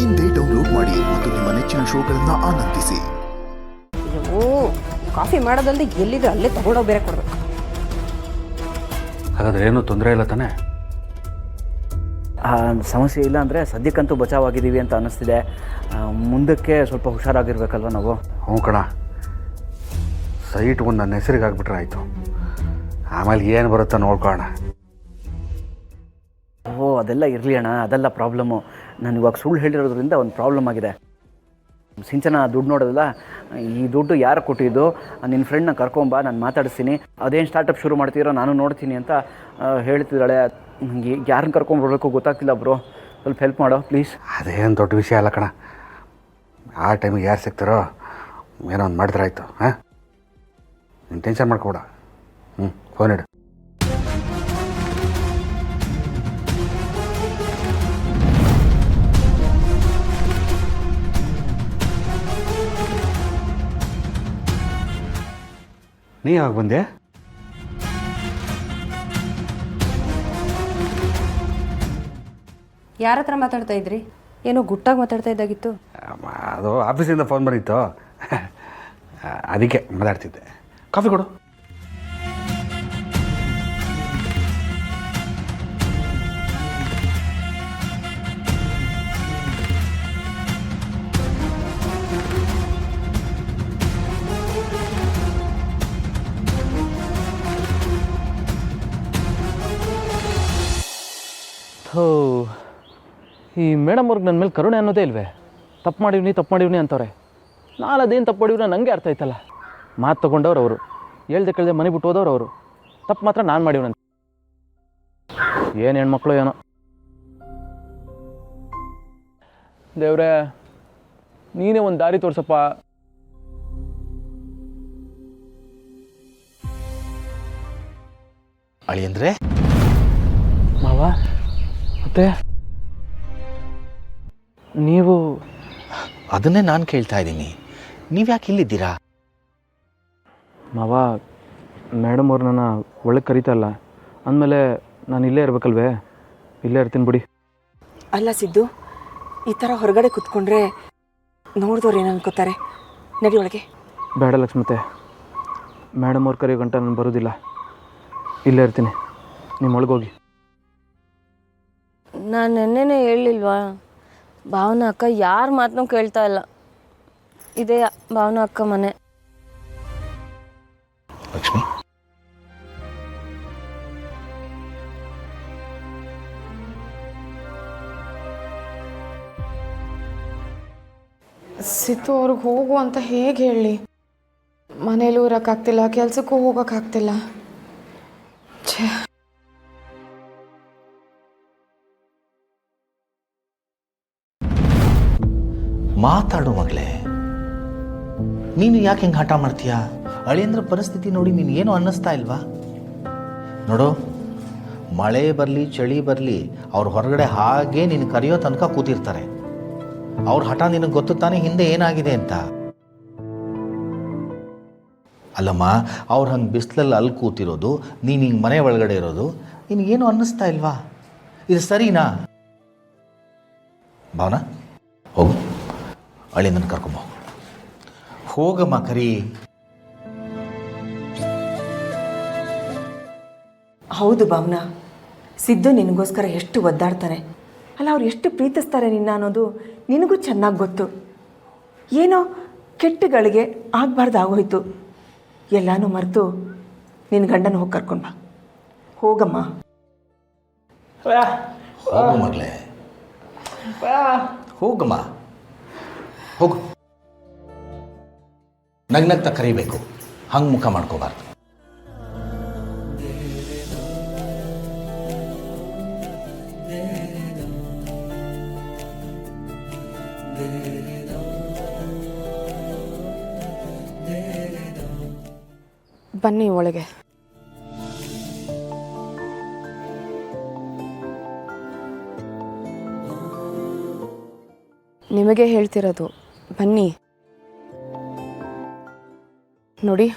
ಇಂದೇ ಡೌನ್ಲೋಡ್ ಮಾಡಿ ಮತ್ತು ನಿಮ್ಮ ನೆಚ್ಚಿನ ಶೋಗಳನ್ನು ಆನಂದಿಸಿ. ಅಯ್ಯೋ, ಕಾಫಿ ಮಾಡೋದಲ್ಲದೆ ಎಲ್ಲಿದ್ರೆ ಅಲ್ಲೇ ತಗೊಂಡೋಗಿ ಬೇರೆ ಕೊಡ್ಬೇಕು. ಹಾಗಾದ್ರೆ ಏನೂ ತೊಂದರೆ ಇಲ್ಲ ತಾನೆ? ಸಮಸ್ಯೆ ಇಲ್ಲ ಅಂದರೆ ಸದ್ಯಕ್ಕಂತೂ ಬಚಾವಾಗಿದ್ದೀವಿ ಅಂತ ಅನ್ನಿಸ್ತಿದೆ. ಮುಂದಕ್ಕೆ ಸ್ವಲ್ಪ ಹುಷಾರಾಗಿರ್ಬೇಕಲ್ವ ನಾವು. ಹ್ಞೂ ಕಣ, ಸೈಟ್ ಒಂದು ನನ್ನ ಹೆಸರಿಗೆ ಆಗಿಬಿಟ್ರೆ ಆಯಿತು. ಆಮೇಲೆ ಏನು ಬರುತ್ತಾ ನೋಡ್ಕೊಳ್ಳೋಣ. ಓ, ಅದೆಲ್ಲ ಇರಲಿ ಅಣ್ಣ, ಅದೆಲ್ಲ ಪ್ರಾಬ್ಲಮ್ಮು. ನಾನು ಇವಾಗ ಸುಳ್ಳು ಹೇಳಿರೋದ್ರಿಂದ ಒಂದು ಪ್ರಾಬ್ಲಮ್ ಆಗಿದೆ. ಸಿಂಚನ ದುಡ್ಡು ನೋಡೋದಲ್ಲ, ಈ ದುಡ್ಡು ಯಾರು ಕೊಟ್ಟಿದ್ದು, ನಿನ್ನ ಫ್ರೆಂಡ್ನ ಕರ್ಕೊಂಬ, ನಾನು ಮಾತಾಡಿಸ್ತೀನಿ, ಅದೇನು ಸ್ಟಾರ್ಟಪ್ ಶುರು ಮಾಡ್ತೀರೋ ನಾನು ನೋಡ್ತೀನಿ ಅಂತ ಹೇಳ್ತಿದ್ದಾಳೆ. ನನಗೆ ಯಾರನ್ನ ಕರ್ಕೊಂಬರ್ಬೇಕು ಗೊತ್ತಾಗ್ತಿಲ್ಲ ಬ್ರೋ, ಸ್ವಲ್ಪ ಹೆಲ್ಪ್ ಮಾಡೋ ಪ್ಲೀಸ್. ಅದೇನು ದೊಡ್ಡ ವಿಷಯ ಅಲ್ಲ ಕಣ. ಆ ಟೈಮಿಗೆ ಯಾರು ಸಿಗ್ತಾರೋ ಏನೋ ಒಂದು ಮಾಡಿದ್ರೆ ಆಯಿತು. ಹಾಂ, ನೀನು ಟೆನ್ಷನ್ ಮಾಡ್ಕೊಬೇಡ. ಫೋನ್ ಇಡು. ನೀ ಯಾವಾಗ ಬಂದೆ? ಯಾರ ಹತ್ರ ಮಾತಾಡ್ತಾ ಇದ್ರಿ? ಏನೋ ಗುಟ್ಟಾಗಿ ಮಾತಾಡ್ತಾ ಇದ್ದಾಗಿತ್ತು. ಅದು ಆಫೀಸಿಂದ ಫೋನ್ ಬಂದಿತ್ತು, ಅದಕ್ಕೆ ಮಾತಾಡ್ತಿದ್ದೆ. ಕಾಫಿ ಕೊಡು. ಈ ಮೇಡಮ್ ಅವ್ರಿಗೆ ನನ್ನ ಮೇಲೆ ಕರುಣೆ ಅನ್ನೋದೇ ಇಲ್ವೇ? ತಪ್ಪು ಮಾಡಿವ್ನಿ ಅಂತವ್ರೆ. ನಾನು ಅದೇನು ತಪ್ಪು ಮಾಡಿವ್ನ ನನಗೆ ಅರ್ಥ ಆಯ್ತಲ್ಲ. ಮಾತು ತೊಗೊಂಡವ್ರು ಅವರು, ಹೇಳ್ದೆ ಕೇಳ್ದೆ ಮನೆ ಬಿಟ್ಟು ಹೋದವ್ರು ಅವರು. ತಪ್ಪು ಮಾತ್ರ ನಾನು ಮಾಡಿವ್ನಂತ. ಏನು ಹೆಣ್ಮಕ್ಳು ಏನೋ. ದೇವ್ರೆ, ನೀನೇ ಒಂದು ದಾರಿ ತೋರ್ಸಪ್ಪ. ಅಳಿಯಂದ್ರೆ ಮಾವ, ಮತ್ತೆ ನೀವು? ಅದನ್ನೇ ನಾನು ಕೇಳ್ತಾ ಇದ್ದೀನಿ, ನೀವ್ಯಾಕೆ ಇಲ್ಲಿದ್ದೀರಾ? ಮಾವ, ಮೇಡಮ್ ಅವ್ರು ನನ್ನ ಒಳಗೆ ಕರೀತಲ್ಲ ಅಂದಮೇಲೆ ನಾನು ಇಲ್ಲೇ ಇರಬೇಕಲ್ವೇ? ಇಲ್ಲೇ ಇರ್ತೀನಿ ಬಿಡಿ. ಅಲ್ಲ ಸಿದ್ದು, ಈ ಥರ ಹೊರಗಡೆ ಕೂತ್ಕೊಂಡ್ರೆ ನೋಡಿದವ್ರು ಏನು ಅನ್ಕೋತಾರೆ? ನಡಿ ಒಳಗೆ. ಬೇಡ ಲಕ್ಷ್ಮತೆ, ಮೇಡಮ್ ಅವ್ರು ಕರೆಯೋ ಗಂಟ ನಾನು ಬರೋದಿಲ್ಲ. ಇಲ್ಲೇ ಇರ್ತೀನಿ, ನಿಮ್ಮ ಒಳಗೋಗಿ. ನಾನು ನೆನ್ನೆನೇ ಹೇಳಿಲ್ವಾ, ಭಾವನಾ ಅಕ್ಕ ಯಾರ ಮಾತನ್ನೂ ಕೇಳ್ತಾ ಇಲ್ಲ. ಇದೇ ಭಾವನಾ ಅಕ್ಕ ಮನೆ. ಲಕ್ಷ್ಮಿ, ಸಿತ್ತು ಅವ್ರಿಗೆ ಹೋಗು ಅಂತ ಹೇಗೆ ಹೇಳಿ? ಮನೇಲೂ ಇರೋಕ್ಕಾಗ್ತಿಲ್ಲ, ಕೆಲಸಕ್ಕೂ ಹೋಗೋಕ್ಕಾಗ್ತಿಲ್ಲ. ಛೇ, ಮಾತಾಡು ಮಗಳೇ. ನೀನು ಯಾಕೆ ಹಿಂಗೆ ಹಠ ಮಾಡ್ತೀಯಾ? ಅಳಿಯಂದ್ರ ಪರಿಸ್ಥಿತಿ ನೋಡಿ ನೀನು ಏನು ಅನ್ನಿಸ್ತಾ ಇಲ್ವಾ? ನೋಡು, ಮಳೆ ಬರಲಿ ಚಳಿ ಬರಲಿ ಅವ್ರು ಹೊರಗಡೆ ಹಾಗೆ ನೀನು ಕರೆಯೋ ತನಕ ಕೂತಿರ್ತಾರೆ. ಅವ್ರ ಹಠ ನಿನಗೆ ಗೊತ್ತು ತಾನೇ ಹಿಂದೆ ಏನಾಗಿದೆ ಅಂತ. ಅಲ್ಲಮ್ಮ, ಅವ್ರು ಹಂಗೆ ಬಿಸಿಲಲ್ಲಿ ಅಲ್ಲಿ ಕೂತಿರೋದು, ನೀನು ಹಿಂಗೆ ಮನೆ ಒಳಗಡೆ ಇರೋದು ನಿನಗೇನು ಅನ್ನಿಸ್ತಾ ಇಲ್ವಾ? ಇದು ಸರಿನಾ? ಭಾವನಾ, ಹೋಗು, ಅಳಿಯಂದನ್ನು ಕರ್ಕೊಂಬ. ಹೋಗಮ್ಮ, ಕರಿ. ಹೌದು ಭಾವನಾ, ಸಿದ್ದು ನಿನಗೋಸ್ಕರ ಎಷ್ಟು ಒದ್ದಾಡ್ತಾರೆ. ಅಲ್ಲ, ಅವ್ರು ಎಷ್ಟು ಪ್ರೀತಿಸ್ತಾರೆ ನಿನ್ನ ಅನ್ನೋದು ನಿನಗೂ ಚೆನ್ನಾಗಿ ಗೊತ್ತು. ಏನೋ ಕೆಟ್ಟಗಳಿಗೆ ಆಗಬಾರ್ದಾಗೋಯ್ತು. ಎಲ್ಲನೂ ಮರೆತು ನಿನ್ನ ಗಂಡನ ಹೋಗಿ ಕರ್ಕೊಂಡು ಬಾ. ಹೋಗಮ್ಮ. ಹೋಗು ಮಗಳೇ, ಹೋಗಮ್ಮ, ಹೋಗು. ನಗ್ನಗ್ತ ಕರಿಬೇಕು, ಹಂಗೆ ಮುಖ ಮಾಡ್ಕೋಬಾರ್ದು. ಬನ್ನಿ ಒಳಗೆ. ನಿಮಗೆ ಹೇಳ್ತಿರೋದು, ಬನ್ನಿ. ನೋಡಿ,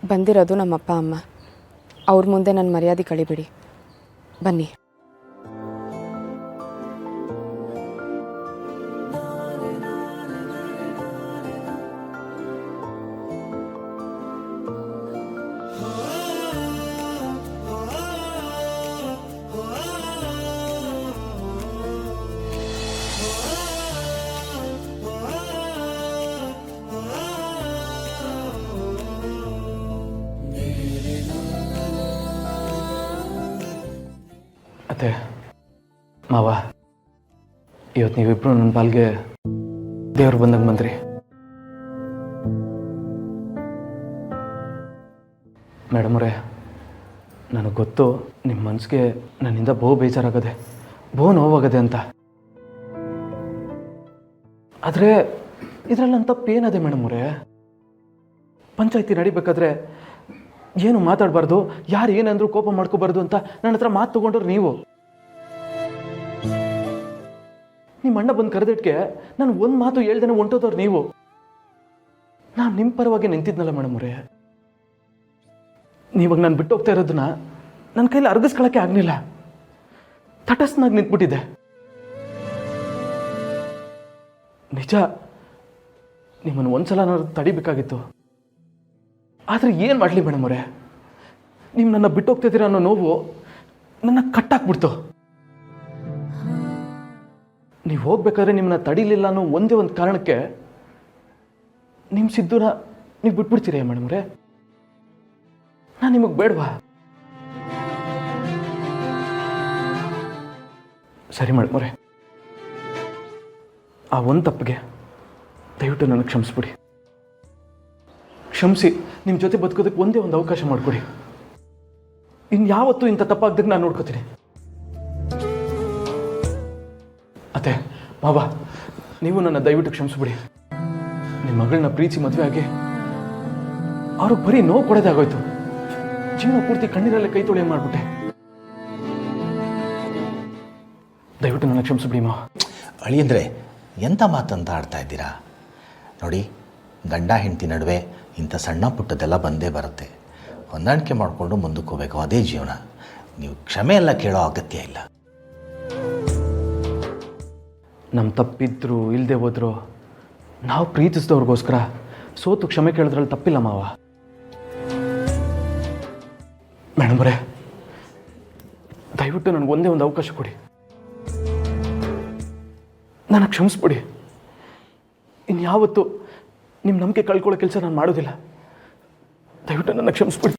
ಬಂದಿರೋದು ನಮ್ಮಪ್ಪ ಅಮ್ಮ. ಅವ್ರ ಮುಂದೆ ನನ್ನ ಮರ್ಯಾದೆ ಕಳಿಬೇಡಿ. ಬನ್ನಿ. ಅತ್ತೆ ಮಾವ, ಇವತ್ತು ನೀವಿಬ್ಬರು ನನ್ನ ಪಾಲ್ಗೆ ದೇವ್ರು ಬಂದಂಗೆ ಬಂದ್ರಿ. ಮೇಡಮ್ ಅವರೇ, ನನಗೆ ಗೊತ್ತು ನಿಮ್ಮ ಮನಸ್ಸಿಗೆ ನನ್ನಿಂದ ಬಹು ಬೇಜಾರಾಗದೆ, ಬಹು ನೋವಾಗದೆ ಅಂತ. ಆದರೆ ಇದರಲ್ಲಿ ನನ್ನ ತಪ್ಪೇನದೆ ಮೇಡಮ್ ಅವರೇ? ಪಂಚಾಯತಿ ನಡಿಬೇಕಾದ್ರೆ ಏನು ಮಾತಾಡಬಾರ್ದು, ಯಾರು ಏನಂದ್ರು ಕೋಪ ಮಾಡ್ಕೋಬಾರ್ದು ಅಂತ ನನ್ನ ಹತ್ರ ಮಾತು ತೊಗೊಂಡ್ರು ನೀವು. ನಿಮ್ಮ ಅಣ್ಣ ಬಂದು ಕರೆದಿಟ್ಗೆ ನಾನು ಒಂದು ಮಾತು ಹೇಳ್ದೇನೆ ಹೊಂಟೋದವ್ರು ನೀವು. ನಾನು ನಿಮ್ಮ ಪರವಾಗಿ ನಿಂತಿದ್ನಲ್ಲ ಮೇಡಮ್ ಅವರೇ. ನೀವಾಗ ನಾನು ಬಿಟ್ಟು ಹೋಗ್ತಾ ಇರೋದನ್ನ ನನ್ನ ಕೈಲಿ ಅರ್ಗಿಸ್ಕೊಳ್ಳೋಕ್ಕೆ ಆಗಲಿಲ್ಲ. ತಟಸ್ಥನಾಗಿ ನಿಂತ್ಬಿಟ್ಟಿದ್ದೆ. ನಿಜ, ನಿಮ್ಮನ್ನು ಒಂದ್ಸಲ ನಾನು ತಡಿಬೇಕಾಗಿತ್ತು. ಆದರೆ ಏನು ಮಾಡಲಿ ಮೇಡಮ್ ಅವರೇ, ನೀವು ನನ್ನ ಬಿಟ್ಟು ಹೋಗ್ತಿದ್ದೀರ ಅನ್ನೋ ನೋವು ನನ್ನ ಕಟ್ಟಾಕ್ಬಿಡ್ತು. ನೀವು ಹೋಗ್ಬೇಕಾದ್ರೆ ನಿಮ್ಮನ್ನ ತಡಿಲಿಲ್ಲ ಅನ್ನೋ ಒಂದೇ ಒಂದು ಕಾರಣಕ್ಕೆ ನಿಮ್ಮ ಸಿದ್ದುನ ನೀವು ಬಿಟ್ಬಿಡ್ತೀರಾ ಮೇಡಮ್ ಅವರೇ? ನಾನು ನಿಮಗೆ ಬೇಡವಾ? ಸರಿ ಮೇಡಮ್ ಅವರೇ, ಆ ಒಂದು ತಪ್ಪಿಗೆ ದಯವಿಟ್ಟು ನನಗೆ ಕ್ಷಮಿಸ್ಬಿಡಿ. ಕ್ಷಮಿಸಿ ನಿಮ್ಮ ಜೊತೆ ಬದುಕೋದಕ್ಕೆ ಒಂದೇ ಒಂದು ಅವಕಾಶ ಮಾಡಿಕೊಡಿ. ಇನ್ಯಾವತ್ತೂ ಇಂಥ ತಪ್ಪಾಗ್ದಾಗ ನಾನು ನೋಡ್ಕೋತೀನಿ. ಅತ್ತೆ ಮಾವ, ನೀವು ನನ್ನ ದಯವಿಟ್ಟು ಕ್ಷಮಿಸ್ಬಿಡಿ. ನಿಮ್ಮ ಮಗಳನ್ನ ಪ್ರೀತಿ ಮದುವೆ ಆಗಿ ಅವರು ಬರೀ ನೋವು ಕೊಡೋದೇ ಆಗೋಯ್ತು. ಜೀವನ ಪೂರ್ತಿ ಕಣ್ಣೀರಲ್ಲೇ ಕೈ ತೊಳೆಯ ಮಾಡಿಬಿಟ್ಟೆ. ದಯವಿಟ್ಟು ನನ್ನ ಕ್ಷಮಿಸ್ಬಿಡಿ ಮಾವ. ಅಳಿಯಂದ್ರೆ ಎಂಥ ಮಾತಂತ ಆಡ್ತಾ ಇದ್ದೀರಾ? ನೋಡಿ, ಗಂಡ ಹೆಂಡತಿ ನಡುವೆ ಇಂಥ ಸಣ್ಣ ಪುಟ್ಟದೆಲ್ಲ ಬಂದೇ ಬರುತ್ತೆ. ಹೊಂದಾಣಿಕೆ ಮಾಡಿಕೊಂಡು ಮುಂದಕ್ಕೆ ಹೋಗಬೇಕು, ಅದೇ ಜೀವನ. ನೀವು ಕ್ಷಮೆ ಎಲ್ಲ ಕೇಳೋ ಅಗತ್ಯ ಇಲ್ಲ. ನಮ್ಮ ತಪ್ಪಿದ್ರು ಇಲ್ಲದೆ ಹೋದ್ರು ನಾವು ಪ್ರೀತಿಸಿದವ್ರಿಗೋಸ್ಕರ ಸೋತು ಕ್ಷಮೆ ಕೇಳಿದ್ರಲ್ಲಿ ತಪ್ಪಿಲ್ಲ ಮಾವ. ಮೇಡಮ್ ಅವರೇ, ದಯವಿಟ್ಟು ನನಗೆ ಒಂದೇ ಒಂದು ಅವಕಾಶ ಕೊಡಿ. ನನಗೆ ಕ್ಷಮಿಸ್ಬಿಡಿ. ಇನ್ಯಾವತ್ತೂ ನಿಮ್ಮ ನಂಬಿಕೆ ಕಳ್ಕೊಳ್ಳೋ ಕೆಲಸ ನಾನು ಮಾಡೋದಿಲ್ಲ. ದಯವಿಟ್ಟು ನನ್ನ ಕ್ಷಮಿಸ್ಬಿಡಿ.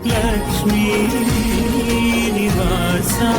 लक्ष्मी निवासा